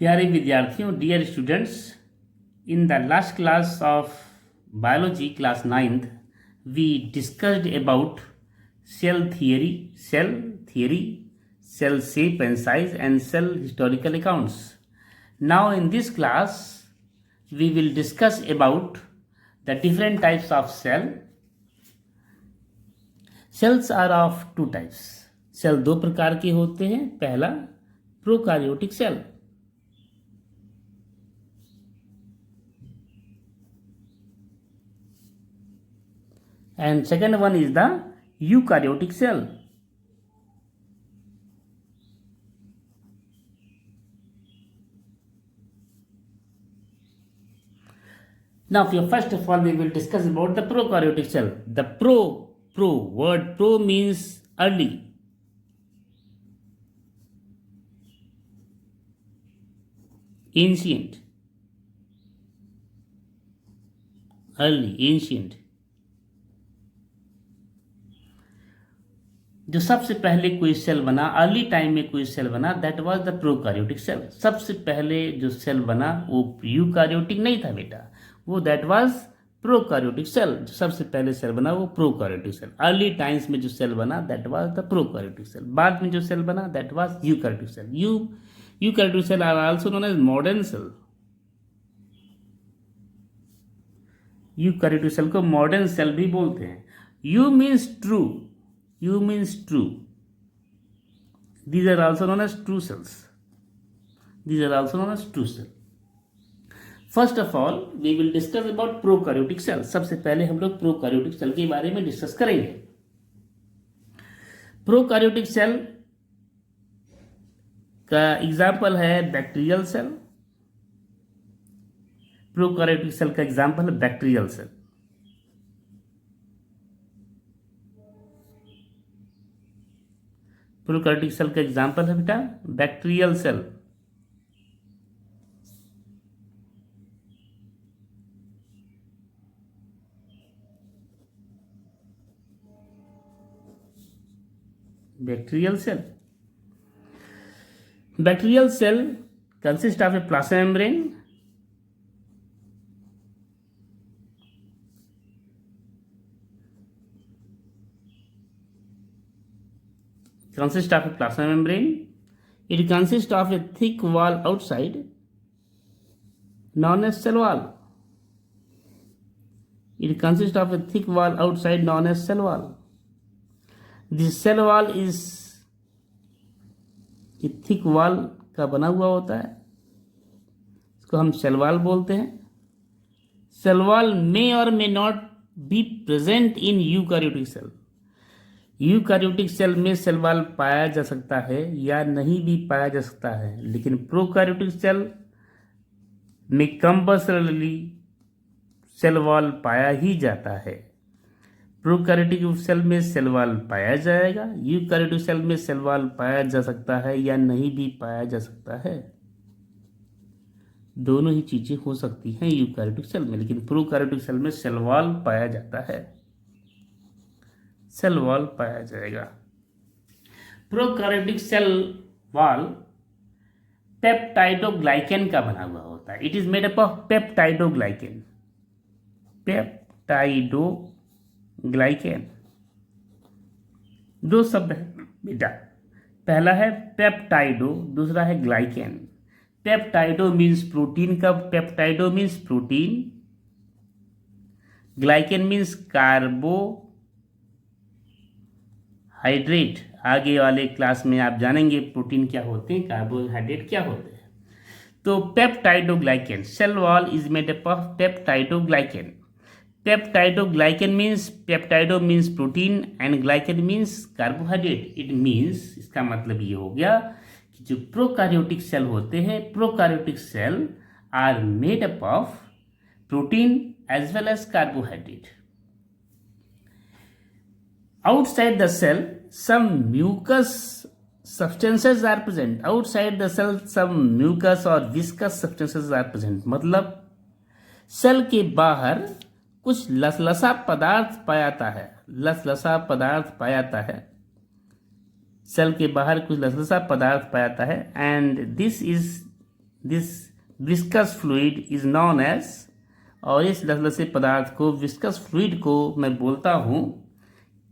प्यारे विद्यार्थियों, dear students, in the last class of biology, class 9th, we discussed about cell theory, cell shape and size, and cell historical accounts. Now in this class we will discuss about the different types of cell. Cells are of two types. Cell दो प्रकार के होते हैं. पहला prokaryotic cell, and second one is the eukaryotic cell. Now first of all we will discuss about the prokaryotic cell. The word pro means early. Ancient. जो सबसे पहले कोई सेल बना, अर्ली टाइम में कोई सेल बना, that was the prokaryotic cell. सबसे पहले जो सेल बना वो यूकार्योटिक नहीं था बेटा, वो दैट वाज प्रोकार्योटिक सेल. जो सबसे पहले सेल बना वो प्रोकार्योटिक सेल. अर्ली टाइम्स में जो सेल बना that was the prokaryotic cell. बाद में जो सेल बना that was eukaryotic cell. Eukaryotic cell are also known as modern cell. Eukaryotic cell को मॉडर्न सेल भी बोलते हैं. Eu means true. These are also known as true cells. First of all, we will discuss about prokaryotic cell. सबसे पहले हम लोग prokaryotic cell के बारे में डिस्कस करेंगे. प्रोकार्योटिक सेल का एग्जाम्पल है बैक्टीरियल सेल. प्रोकार्योटिक सेल का एग्जाम्पल है बैक्टीरियल सेल. प्रोकार्योटिक सेल का एग्जाम्पल है बेटा bacterial cell. Bacterial cell consists of a plasma membrane, It consists of a thick wall outside known as cell wall. This cell wall is एक thick wall का बना हुआ होता है. इसको हम सेल वॉल बोलते हैं. Cell wall may or may not be present in eukaryotic cell. Eukaryotic cell में सेल वॉल पाया जा सकता है या नहीं भी पाया जा सकता है, लेकिन प्रोकार्योटिक सेल में कंपल्सरली सेल वॉल पाया ही जाता है. प्रोकार्योटिक सेल में सेल वॉल पाया जाएगा. यूकार्योटिक सेल में सेल वॉल पाया जा सकता है या नहीं भी पाया जा सकता है. दोनों ही चीजें हो सकती हैं यूकार्योटिक सेल में, लेकिन प्रोकार्योटिक सेल में सेल वॉल पाया जाता है. सेल वॉल पाया जाएगा. प्रोकार्योटिक सेल वॉल पेप्टाइडोग्लाइकेन का बना हुआ होता है. It is made up of peptidoglycan. दो शब्द है बेटा. पहला है पेप्टाइडो, दूसरा है ग्लाइकेन. पेप्टाइडो मीन्स प्रोटीन का peptido means protein. Glycan means carbohydrate. आगे वाले क्लास में आप जानेंगे प्रोटीन क्या होते हैं, कार्बोहाइड्रेट क्या होते हैं. तो peptidoglycan, cell wall is made up of peptidoglycan. Peptidoglycan means peptido means protein and glycan means carbohydrate. It means इसका मतलब ये हो गया कि जो प्रोकार्योटिक सेल होते हैं, prokaryotic cell are made up of protein as well as carbohydrate. Outside the cell, some mucus substances are present. Outside the cell, some mucus or viscous substances are present. मतलब cell के बाहर कुछ लसलसा पदार्थ पाया जाता है. सेल के बाहर कुछ लसलसा पदार्थ पाया जाता है. And this is this viscous fluid is known as, और इस लसलसे पदार्थ को, विस्कस फ्लूइड को मैं बोलता हूँ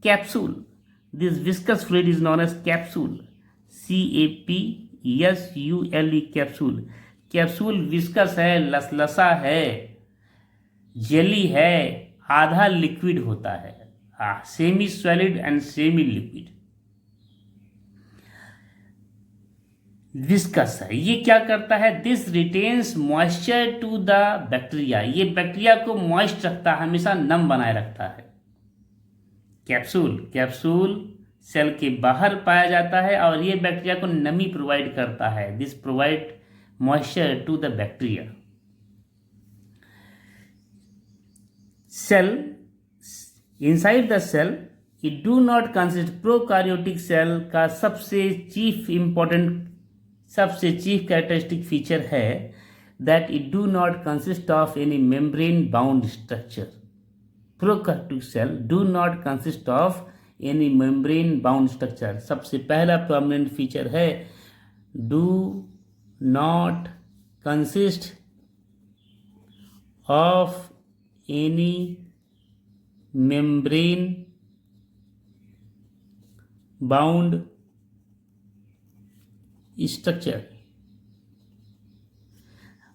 capsule. This viscous fluid is known as capsule, CAPSULE, capsule. Capsule viscous है, लसलसा है, जेली है, आधा लिक्विड होता है, semi solid and semi liquid. Viscous है, ये क्या करता है, this retains moisture to the bacteria, ये बैक्टीरिया को मॉइस्ट रखता है, हमेशा नम बनाए रखता है। कैप्सूल, कैप्सूल सेल के बाहर पाया जाता है और ये बैक्टीरिया को नमी प्रोवाइड करता है, this provide moisture to the bacteria. Cell, inside the cell it do not consist, prokaryotic cell का सबसे चीफ कैरेक्टरिस्टिक फीचर है that it do not consist of any membrane bound structure. Prokaryotic cell do not consist of any membrane bound structure. सबसे पहला prominent feature है do not consist of any membrane bound structure.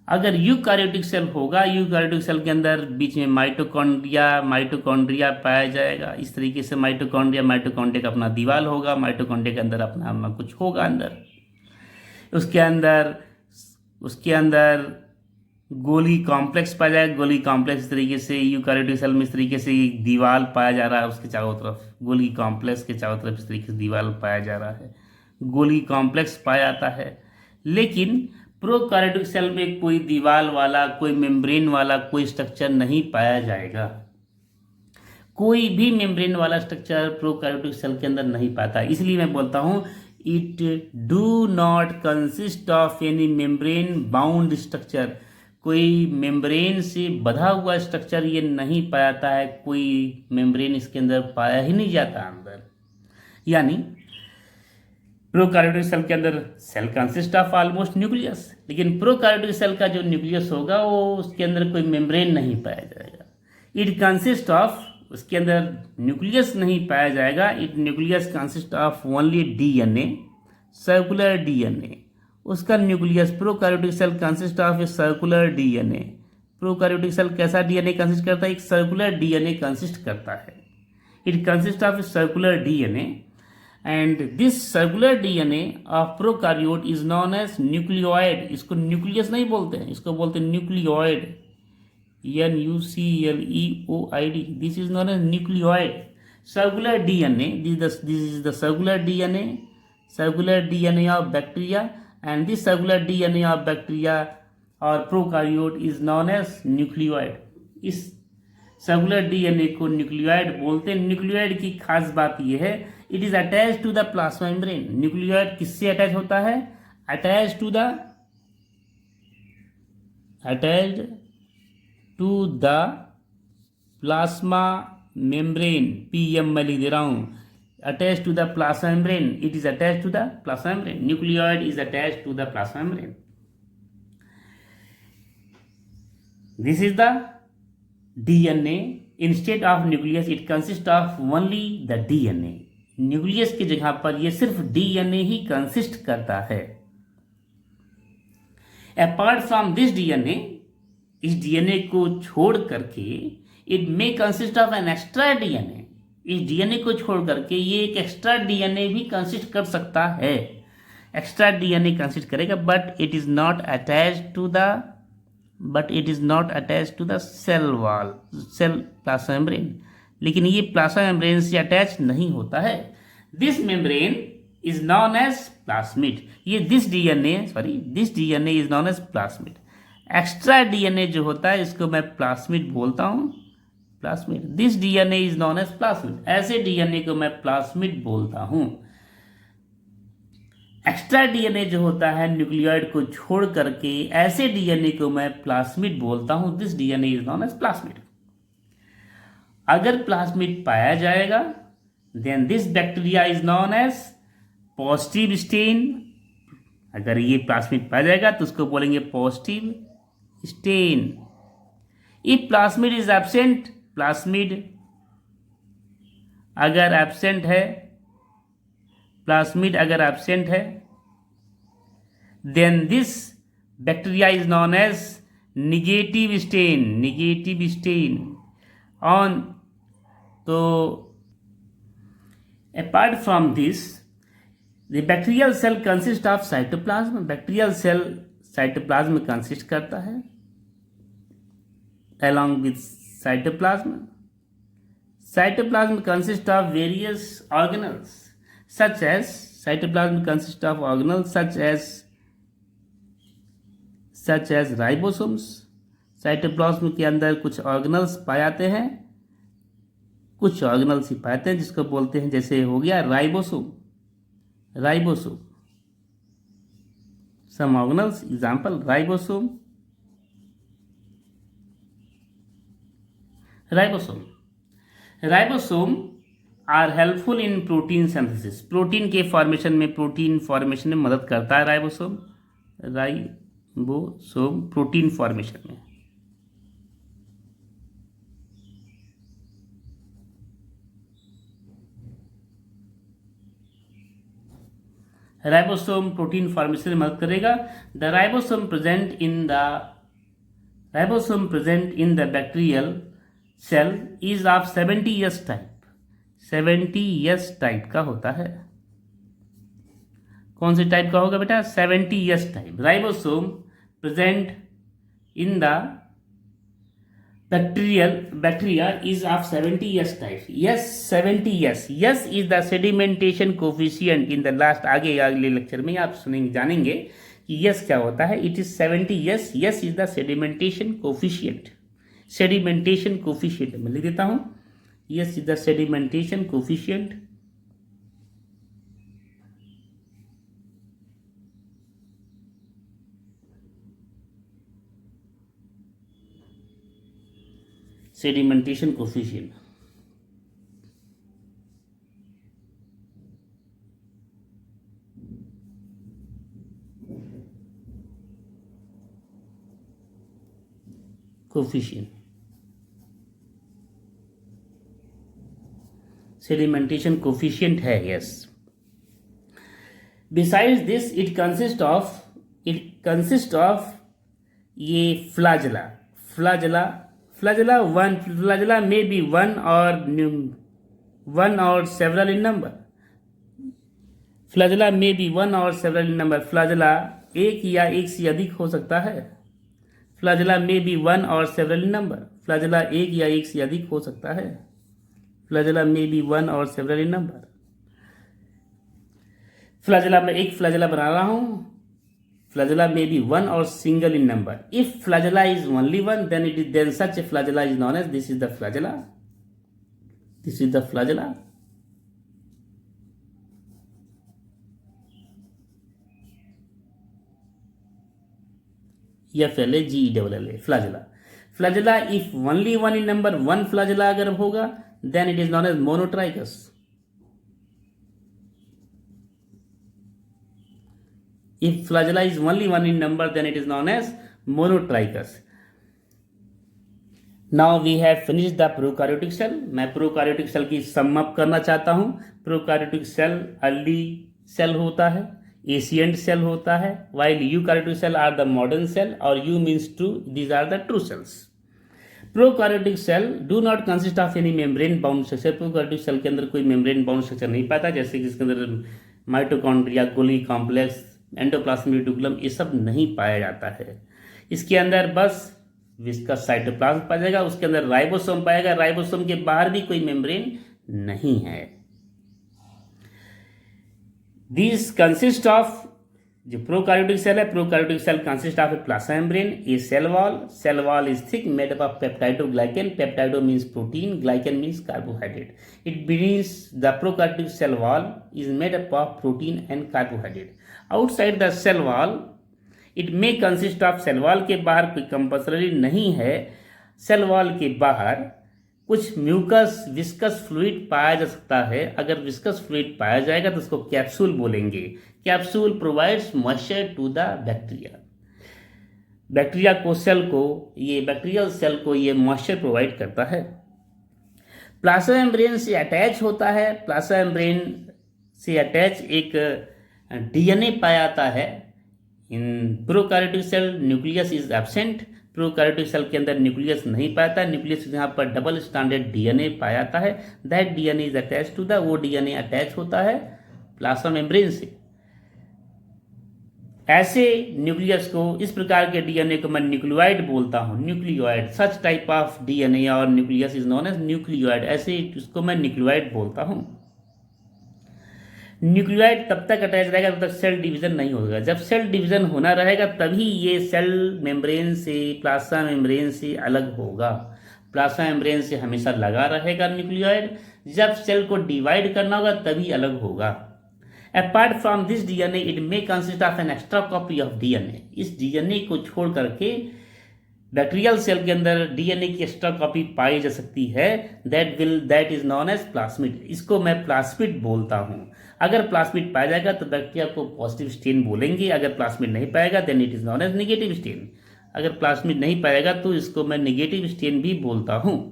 अगर eukaryotic cell होगा, eukaryotic cell के अंदर बीच में mitochondria पाया जाएगा। इस तरीके से माइटोकॉन्ड्रिया का अपना दीवार होगा, माइटोकॉन्ड्रिया के अंदर अपना कुछ होगा अंदर। उसके अंदर गोली कॉम्प्लेक्स पाया जाएगा। गोली कॉम्प्लेक्स इस तरीके से यूकार्योटिक सेल में इस तरीके से दीवार पाया जा रहा है, उसके चारों तरफ गोली कॉम्प्लेक्स के चारों तरफ इस तरीके से दीवार पाया जा रहा है, गोली कॉम्प्लेक्स पाया जाता है। लेकिन प्रोकार्योटिक सेल में कोई दीवार वाला, कोई मेम्ब्रेन वाला कोई स्ट्रक्चर नहीं पाया जाएगा। कोई भी मेम्ब्रेन वाला स्ट्रक्चर प्रोकार्योटिक सेल के अंदर नहीं पाता। इसलिए मैं बोलता हूँ it do not consist of any membrane bound structure. कोई मेम्ब्रेन से बधा हुआ स्ट्रक्चर ये नहीं पाता है, कोई मेम्ब्रेन इसके अंदर पाया ही नहीं जाता अंदर। यानी प्रोकार्योटिक सेल के अंदर cell consist of almost nucleus, लेकिन प्रोकार्योटिक सेल का जो न्यूक्लियस होगा वो उसके अंदर कोई मेम्ब्रेन नहीं पाया जाएगा। इट कंसिस्ट ऑफ, उसके अंदर न्यूक्लियस नहीं पाया जाएगा। It nucleus consist of only DNA, circular DNA। उसका nucleus, prokaryotic cell consist of a circular DNA। Prokaryotic cell कैसा DNA कंसिस्ट करता है, एक सर्कुलर DNA कंसिस्ट करता है। It consist of a circular DNA and this circular DNA of prokaryote is known as nucleoid. इसको nucleus नहीं बोलते हैं, इसको बोलते हैं nucleoid, NUCLEOID। This is known as nucleoid. Circular DNA, this is the circular DNA of bacteria, and this circular DNA of bacteria or prokaryote is known as nucleoid। इस circular DNA को nucleoid बोलते हैं। Nucleoid की खास बात यह है it is attach to the plasma membrane. Nucleoid किससे अटैच होता है, attach to the plasma membrane. PM मैं लिख दे रहा हूं, attached to the plasma membrane, it is attached to the plasma membrane, nucleoid is attached to the plasma membrane. This is the DNA। instead of nucleus it consists of only the DNA। Nucleus की जगह पर यह सिर्फ DNA ही consist करता है। Apart from this DNA, इस DNA को छोड़ करके it may consist of an extra DNA। इस DNA को छोड़ करके ये एक एक्स्ट्रा DNA भी कंसिस्ट कर सकता है, एक्स्ट्रा DNA कंसिस्ट करेगा, but it is not attached to the cell wall, cell plasma membrane. लेकिन ये प्लाज्मा मेम्ब्रेन से अटैच नहीं होता है। This membrane is known as plasmid. ये this DNA is known as plasmid. Extra DNA जो होता है इसको मैं प्लाज्मिड बोलता हूँ, plasmid. This DNA is known as plasmid. ऐसे DNA को मैं प्लाज्मिड बोलता हूं। एक्स्ट्रा DNA जो होता है न्यूक्लियोइड को छोड़ करके, ऐसे DNA को मैं प्लाज्मिड बोलता हूं। This DNA is known as plasmid. अगर प्लाज्मिड पाया जाएगा then this bacteria is known as positive stain अगर ये प्लास्मिड पाया जाएगा तो उसको बोलेंगे positive stain. If plasmid is absent, plasmid अगर एब्सेंट है, प्लास्मिड अगर एब्सेंट है, then this bacteria is known as negative stain, negative stain on. तो apart from this the bacterial cell consist of cytoplasm, bacterial cell cytoplasm में consist करता है along with cytoplasm. Cytoplasm consists of various organelles such as cytoplasm consists of organelles such as ribosomes. Cytoplasm के अंदर कुछ organelles पाए जाते हैं, कुछ ऑर्गेनल्स ही पाते हैं जिसको बोलते हैं, जैसे हो गया ribosome, ribosome, some organelles example ribosome, ribosome are helpful in protein synthesis, protein के फॉर्मेशन में, प्रोटीन फॉर्मेशन में मदद करता है राइबोसोम, राइबोसोम प्रोटीन फॉर्मेशन में। राइबोसोम प्रोटीन फॉर्मेशन में मदद करेगा। The ribosome present in the bacterial cell is of 70S type, 70S type का होता है। कौन से टाइप का होगा बेटा? 70S type. Ribosome present in the bacteria is of 70S type. Yes 70S, S is the sedimentation coefficient in the last, आगे अगले लेक्चर में आप सुनेंगे, जानेंगे कि यस क्या होता है। It is 70S, S is the sedimentation coefficient, sedimentation coefficient मैं लिख देता हूं, S is the sedimentation coefficient. Sedimentation coefficient coefficient, sedimentation coefficient है, S. Besides this it consist of ये flagella, flagella may be one or several in number, flagella may be one or several in number, flagella एक या एक से अधिक हो सकता है। Flagella may be one or several in number, flagella एक या एक से अधिक हो सकता है। Flagella may be one or several in number। Flagella में एक फ्लैजेला बना रहा हूं, flagella may be one or single in number. If flagella is only one, then such a flagella is known as, this is the flagella, this is the flagella. FLAGELLA, flagella. Flagella, if only one in number, one flagella अगर होगा, then it is known as monotrichous. If flagella is only one in number, then it is known as monotrichous. Now we have finished the prokaryotic cell. मैं prokaryotic cell की sum up करना चाहता हूं। prokaryotic cell early cell होता है, ancient cell होता है, while eukaryotic cell are the modern cell, और U means true, these are the true cells. prokaryotic cell do not consist of any membrane bound structure. prokaryotic cell के अंदर कोई membrane bound structure नहीं पाता, जैसे कि इसके अंदर mitochondria, Golgi complex, endoplasmic reticulum, ये सब नहीं पाया जाता है। इसके अंदर बस विस्कस साइटोप्लाज्म पाया जाएगा, उसके अंदर राइबोसोम पाएगा, राइबोसोम के बाहर भी कोई मेम्ब्रेन नहीं है। दिस कंसिस्ट ऑफ, जो प्रोकार्योटिक सेल है, prokaryotic cell consist of a plasma membrane, a cell wall is thick, made up of peptidoglycan, peptido means protein, glycan means carbohydrate. It means the prokaryotic cell wall is made up of protein and carbohydrate. Outside the cell wall it may consist of, cell wall के बाहर कोई compulsory नहीं है, cell wall के बाहर कुछ mucus viscous fluid पाया जा सकता है। अगर विस्कस फ्लूइड पाया जाएगा तो उसको कैप्सूल बोलेंगे। Capsule provides moisture to the bacteria. Bacteria को सेल को ये बैक्टीरियल सेल को ये मॉइस्चर प्रोवाइड करता है। प्लाज्मा मेम्ब्रेन से अटैच होता है। प्लाज्मा मेम्ब्रेन से अटैच एक डीएनए पाया जाता है। In prokaryotic cell nucleus is absent. Prokaryotic cell के अंदर न्यूक्लियस नहीं पाता है। न्यूक्लियस यहाँ पर डबल स्टैंडर्ड डीएनए पाया जाता है। That DNA is attach to the वो डीएनए अटैच होता है प्लाज्मा मेम्ब्रेन से। ऐसे न्यूक्लियस को इस प्रकार के डीएनए को मैं न्यूक्लियोइड बोलता हूँ। Nucleoid such type of DNA और nucleus is known as nucleoid. ऐसे इसको मैं न्यूक्लियोइड बोलता हूँ। न्यूक्लियोइड तब तक अटैच रहेगा तब तक सेल डिवीजन नहीं होगा। जब सेल डिवीजन होना रहेगा तभी ये सेल मेम्ब्रेन से प्लाज्मा मेम्ब्रेन से अलग होगा। प्लाज्मा मेम्ब्रेन से हमेशा लगा रहेगा न्यूक्लियोइड। जब सेल को डिवाइड करना होगा तभी अलग होगा। Apart from this DNA it may consist of an extra copy of DNA. इस डीएनए को छोड़ करके बैक्टीरियल सेल के अंदर डीएनए की एक्स्ट्रा कॉपी पाई जा सकती है। That is known as plasmid. इसको मैं प्लास्मिड बोलता हूँ। अगर प्लास्मिड पाया जाएगा तो बैक्टीरिया को पॉजिटिव स्टेन बोलेंगे। अगर प्लास्मिड नहीं पाएगा then it is known as negative stain. अगर प्लास्मिड नहीं पाएगा तो इसको मैं नेगेटिव स्टेन भी बोलता हूँ।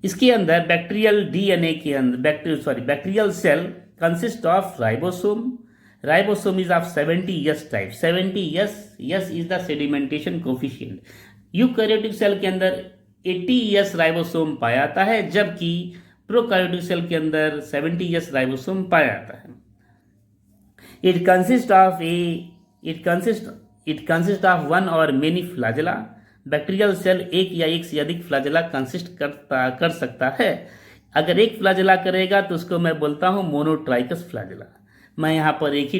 इसके अंदर बैक्टीरियल डीएनए के अंदर bacterial cell consist of ribosome. Ribosome is of 70 S type. 70 S is the sedimentation coefficient. Eukaryotic cell के अंदर 80 S राइबोसोम पाया जाता है, जबकि प्रोकैरियोटिक सेल के अंदर 70 S राइबोसोम पाया जाता है। इट कंसिस्ट ऑफ वन और मेनी फ्लैजेला। बैक्टीरियल सेल एक या एक से अधिक फ्लैजेला कंसिस्ट कर सकता है। अगर एक फ्लैजेला करेगा तो उसको मैं बोलता हूँ मोनोट्राइकस फ्लैजेला। मैं यहाँ पर एक ही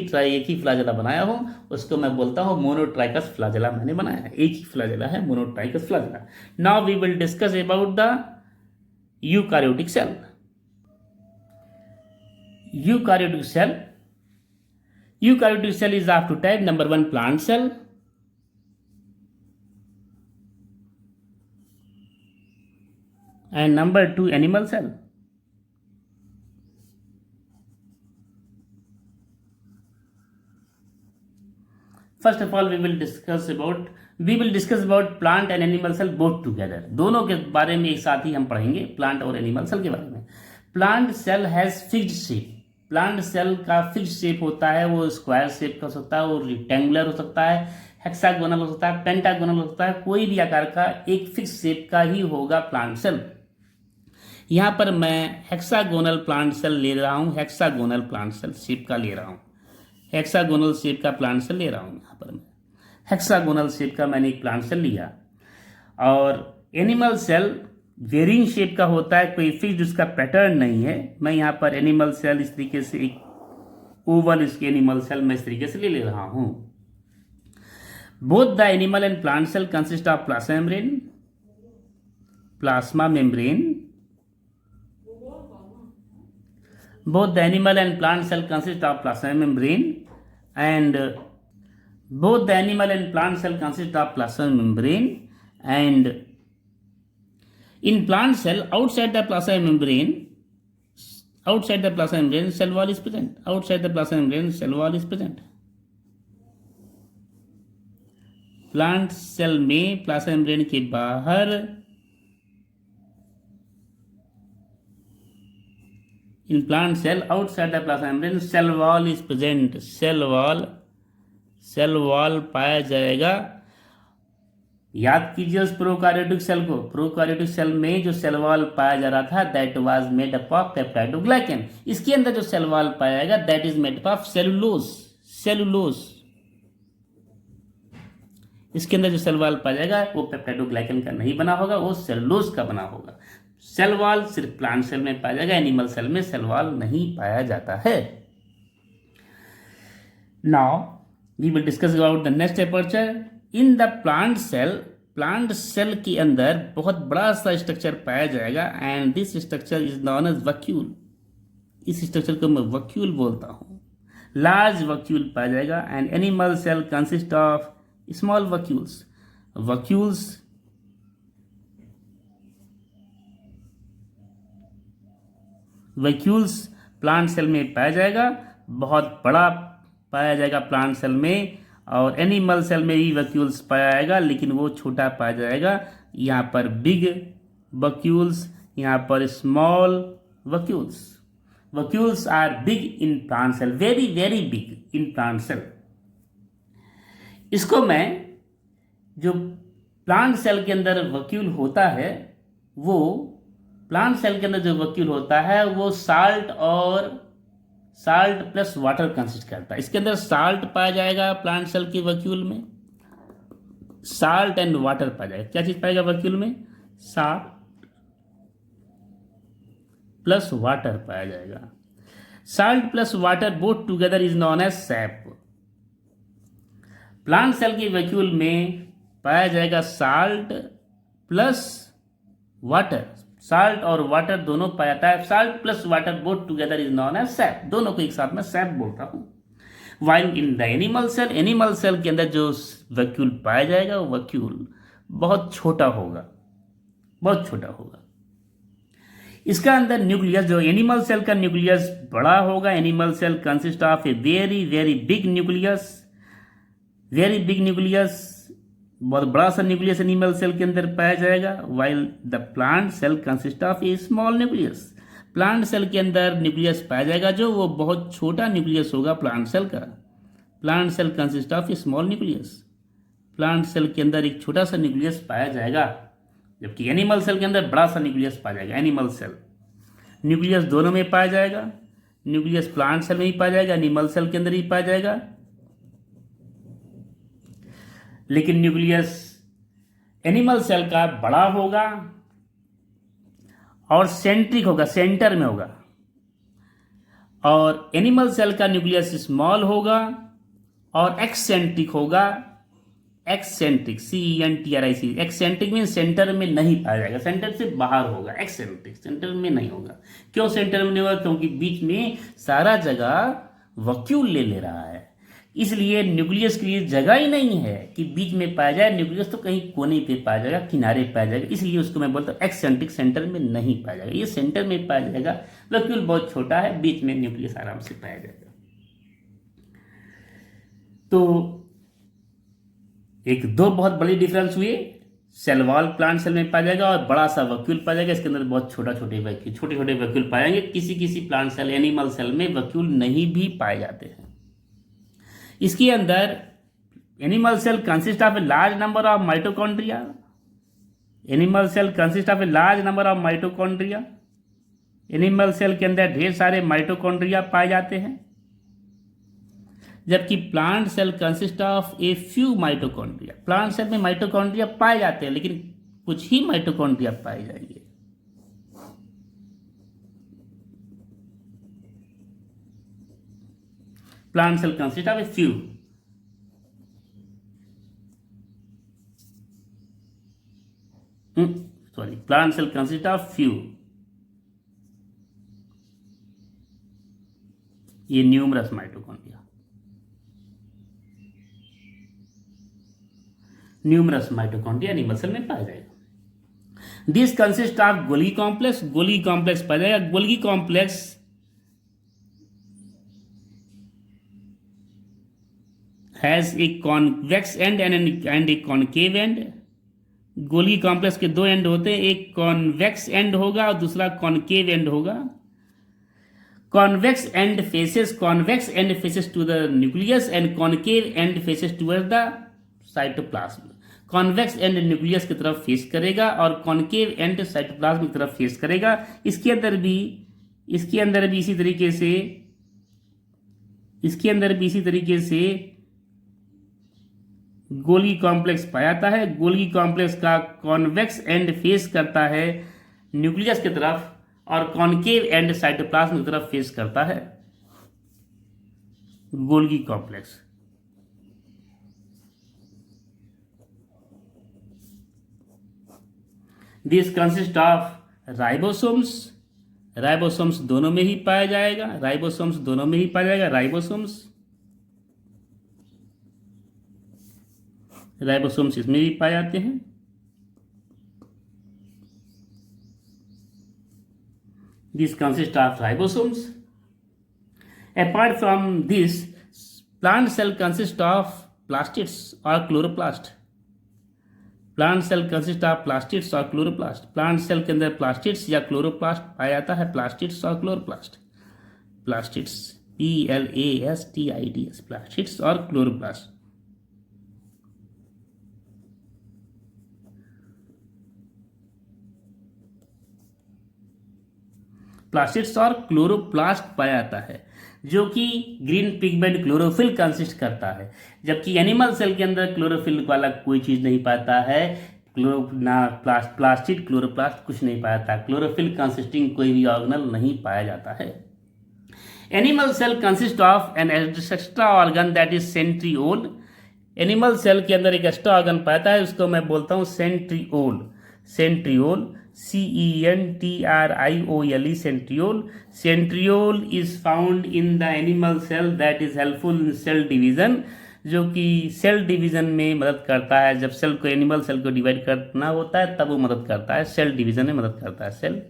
फ्लैजेला बनाया हूँ, उसको मैं बोलता हूँ मोनोट्राइकस फ्लैजेला मैंने बनाया है। एक ही फ्लैजेला है, monotrichous flagella. Now we will discuss about the eukaryotic cell. Eukaryotic cell is of two types. Number one, plant cell, and number two, animal cell. First of all, we will discuss about plant and animal cell both together. दोनों के बारे में एक साथ ही हम पढ़ेंगे, plant और animal cell के बारे में। Plant cell has fixed shape. Plant cell का फिक्स शेप होता है। वो स्क्वायर शेप का हो सकता है, वो रेक्टेंगुलर हो सकता है, हेक्सागोनल हो सकता है, पेंटागोनल हो सकता है। कोई भी आकार का एक फिक्स शेप का ही होगा प्लांट सेल। यहाँ पर मैं हेक्सागोनल प्लांट सेल ले रहा हूँ। हेक्सागोनल प्लांट सेल शेप का ले रहा हूँ। हेक्सागोनल शेप का प्लांट सेल ले रहा हूँ। यहाँ पर मैं हेक्सागोनल शेप का मैंने एक प्लांट सेल लिया। और एनिमल सेल वेरिंग शेप का होता है, कोई फिक्स्ड उसका पैटर्न नहीं है। मैं यहाँ पर एनिमल सेल इस तरीके से एक ओवल इसके एनिमल सेल मैं इस तरीके से ले रहा हूँ। Both the animal and plant cell consist of plasma membrane. Both the animal and plant cell consist of plasma membrane, and both the animal and plant cell consist of plasma membrane, and in plant cell outside the plasma membrane cell wall is present. Outside the plasma membrane cell wall is present. Plant cell में plasma membrane के बाहर in plant cell outside the plasma membrane cell wall is present. cell wall पाया जाएगा। याद कीजिए उस prokaryotic cell को। Prokaryotic cell में जो सेल वॉल पाया जा रहा था that was made up of peptidoglycan. इसके अंदर जो सेल वॉल पाया जाएगा that is made up of cellulose. इसके अंदर जो सेल वॉल पाया जाएगा वो पेप्टाइडोग्लाइकन का नहीं बना होगा, वो सेलुलोज का बना होगा। सेल वॉल सिर्फ प्लांट सेल में पाया जाएगा, एनिमल सेल में सेल वॉल नहीं पाया जाता है। Now we will discuss about the next aperture in the plant cell. Plant cell के अंदर बहुत बड़ा सा स्ट्रक्चर पाया जाएगा and this structure is known as vacuole. इस स्ट्रक्चर को मैं वैक्यूल बोलता हूँ। लार्ज वैक्यूल पाया जाएगा and animal cell consist of small vacuoles. Vacuoles plant cell में पाया जाएगा, बहुत बड़ा पाया जाएगा प्लांट सेल में, और एनिमल सेल में भी वैक्यूल्स पाया जाएगा लेकिन वो छोटा पाया जाएगा। यहाँ पर बिग वैक्यूल्स, यहाँ पर small vacuoles. Vacuoles are big in plant cell, very very big in plant cell. इसको मैं, जो प्लांट सेल के अंदर वैक्यूल होता है, वो प्लांट सेल के अंदर जो वैक्यूल होता है वो साल्ट प्लस वाटर कंसिस्ट करता है। इसके अंदर साल्ट पाया जाएगा प्लांट सेल के वैक्यूल में, साल्ट एंड वाटर पाया जाएगा। क्या चीज पाएगा वैक्यूल में? साल्ट प्लस वाटर पाया जाएगा। Salt plus water both together is known as sap. Plant cell के वैक्यूल में पाया जाएगा साल्ट प्लस वाटर, साल्ट और वाटर दोनों पाया जाता है। Salt plus water both together is known as sap, दोनों को एक साथ में सैप बोलता हूं। While in the animal cell, animal cell के अंदर जो वैक्यूल पाया जाएगा वो वैक्यूल बहुत छोटा होगा, बहुत छोटा होगा। इसका अंदर न्यूक्लियस, जो एनिमल सेल का न्यूक्लियस बड़ा होगा। Animal cell consist of a very very big nucleus, very big nucleus, बहुत बड़ा सा न्यूक्लियस एनिमल सेल के अंदर पाया जाएगा। While the plant cell consist of a small nucleus, plant cell के अंदर न्यूक्लियस पाया जाएगा जो वो बहुत छोटा न्यूक्लियस होगा प्लांट सेल का। Plant cell consist of a small nucleus, plant cell के अंदर एक छोटा सा न्यूक्लियस पाया जाएगा, जबकि एनिमल सेल के अंदर बड़ा सा न्यूक्लियस पाया जाएगा। एनिमल सेल न्यूक्लियस दोनों में पाया जाएगा, न्यूक्लियस प्लांट सेल में ही पाया जाएगा, एनिमल सेल के अंदर ही पाया जाएगा, लेकिन न्यूक्लियस एनिमल सेल का बड़ा होगा और सेंट्रिक होगा, सेंटर में होगा, और एनिमल सेल का न्यूक्लियस स्मॉल होगा और एक्सेंट्रिक होगा। Eccentric, CENTRIC, eccentric mean centre में नहीं पाया जाएगा, सेंटर से बाहर होगा। एक्सेंट्रिक सेंटर में नहीं होगा। क्यों सेंटर में नहीं होगा? क्योंकि बीच में सारा जगह वैक्यूल ले रहा है, इसलिए न्यूक्लियस के लिए जगह ही नहीं है कि बीच में पाया जाए। न्यूक्लियस तो कहीं कोने पे पाया जाएगा, किनारे पाया जाएगा, इसलिए उसको मैं बोलता हूँ एक्सेंट्रिक, सेंटर में नहीं पाया जाएगा। ये सेंटर में पाया जाएगा, वैक्यूल बहुत छोटा है, बीच में न्यूक्लियस आराम से पाया जाएगा। तो एक दो बहुत बड़ी डिफरेंस हुए। सेल वॉल प्लांट सेल में पाया जाएगा और बड़ा सा वैक्यूल पाया जाएगा। इसके अंदर बहुत छोटे छोटे वैक्यूल पाएंगे। किसी किसी प्लांट सेल, एनिमल सेल में वैक्यूल नहीं भी पाए जाते हैं। इसके अंदर animal cell consist of a large number of mitochondria, animal cell consist of a large number of mitochondria, animal cell के अंदर ढेर सारे माइटोकॉन्ड्रिया पाए जाते हैं, जबकि plant cell consist of a few mitochondria. Plant cell में माइटोकॉन्ड्रिया पाए जाते हैं लेकिन कुछ ही माइटोकॉन्ड्रिया पाए जाएंगे। Plant cell consist of a few, plant cell consist of few, ये numerous mitochondria, numerous mitochondria animal cell में पाया जाएगा। This consist of Golgi complex, Golgi complex पाया जाएगा। Golgi complex has a convex end end a concave end. Golgi complex के दो and होते हैं, एक कॉन्वेक्स एंड होगा और दूसरा कॉनकेव एंड होगा। Convex end faces to the nucleus and concave end faces toward the cytoplasm. Convex end nucleus की तरफ फेस करेगा और कॉनकेव एंड साइटोप्लाज्म की तरफ फेस करेगा। इसके अंदर भी इसी तरीके से गोल्गी कॉम्प्लेक्स पाया जाता है। गोल्गी कॉम्प्लेक्स का कॉन्वेक्स एंड फेस करता है न्यूक्लियस की तरफ और कॉनकेव एंड साइटोप्लाज्म की तरफ फेस करता है Golgi complex. This consist of ribosomes, ribosomes दोनों में ही पाया जाएगा, राइबोसोम्स इसमें भी पाए जाते हैं। This consists of ribosomes. Apart from this, plant cell consists of plastids or chloroplast. Plant cell consist of plastids और क्लोरोप्लास्ट. प्लांट सेल के अंदर प्लास्टिड्स या क्लोरोप्लास्ट पाया जाता है. प्लास्टिड्स और क्लोरोप्लास्ट. प्लास्टिड्स PLASTIDS, प्लास्टिड्स और क्लोरोप्लास्ट. प्लास्टिड्स और क्लोरोप्लास्ट पाया जाता है जो कि ग्रीन पिगमेंट क्लोरोफिल कंसिस्ट करता है. जबकि एनिमल सेल के अंदर क्लोरोफिल वाला कोई चीज़ नहीं पाता है. प्लास्टिड क्लोरोप्लास्ट कुछ नहीं पाता. क्लोरोफिल कंसिस्टिंग कोई भी ऑर्गेनल नहीं पाया जाता है. Animal cell consist of an extra organ that is centriole. Animal cell के अंदर एक एक्स्ट्रा ऑर्गन पाता है, उसको मैं बोलता हूँ centriole. Centriole, CENTRIOLE, centriole. Centriole is found in the animal cell that is helpful in cell division, जो कि सेल डिवीजन में मदद करता है. जब सेल को एनिमल सेल को डिवाइड करना होता है तब वो मदद करता है. सेल डिवीजन में मदद करता है. सेल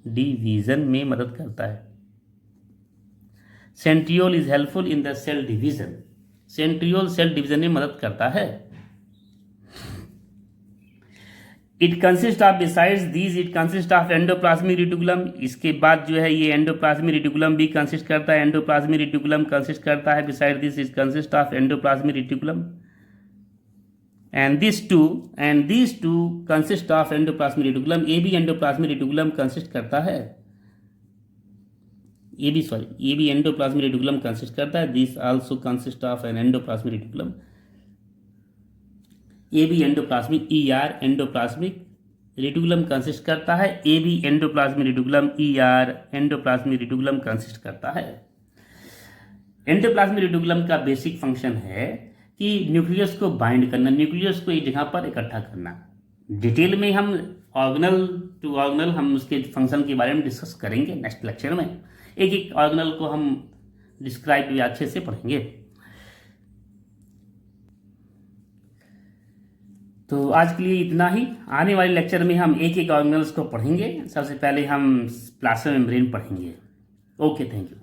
डिवीजन में मदद करता है. Centriole is helpful in the cell division. Centriole cell division में मदद करता है. It consist of besides these it consist of endoplasmic reticulum. इसके बाद जो है ये एंडोप्लाज्मिक रेटिकुलम भी कंसिस्ट करता है. एंडोप्लाज्मिक रेटिकुलम कंसिस्ट करता है. Beside this it consist of endoplasmic reticulum and these two consist of endoplasmic reticulum. ये भी एंडोप्लाज्मिक रेटिकुलम कंसिस्ट करता है. ये भी एंडोप्लाज्मिक रेटिकुलम कंसिस्ट करता है. This also consist of an endoplasmic reticulum. ये भी एंडोप्लाज्मिक एंडोप्लाज्मिक रेटिकुलम कंसिस्ट करता है. ये भी endoplasmic reticulum endoplasmic reticulum consist करता है. एंडोप्लाज्मिक रेटिकुलम का बेसिक फंक्शन है कि न्यूक्लियस को बाइंड करना, न्यूक्लियस को एक जगह पर इकट्ठा करना. डिटेल में हम ऑर्गेनल टू ऑर्गेनल हम उसके फंक्शन के बारे में डिस्कस करेंगे नेक्स्ट लेक्चर में. एक एक ऑर्गेनल को हम डिस्क्राइब अच्छे से पढ़ेंगे. तो आज के लिए इतना ही. आने वाले लेक्चर में हम एक एक ऑर्गेनल्स को पढ़ेंगे. सबसे पहले हम प्लाज्मा मेम्ब्रेन पढ़ेंगे. Okay, thank you.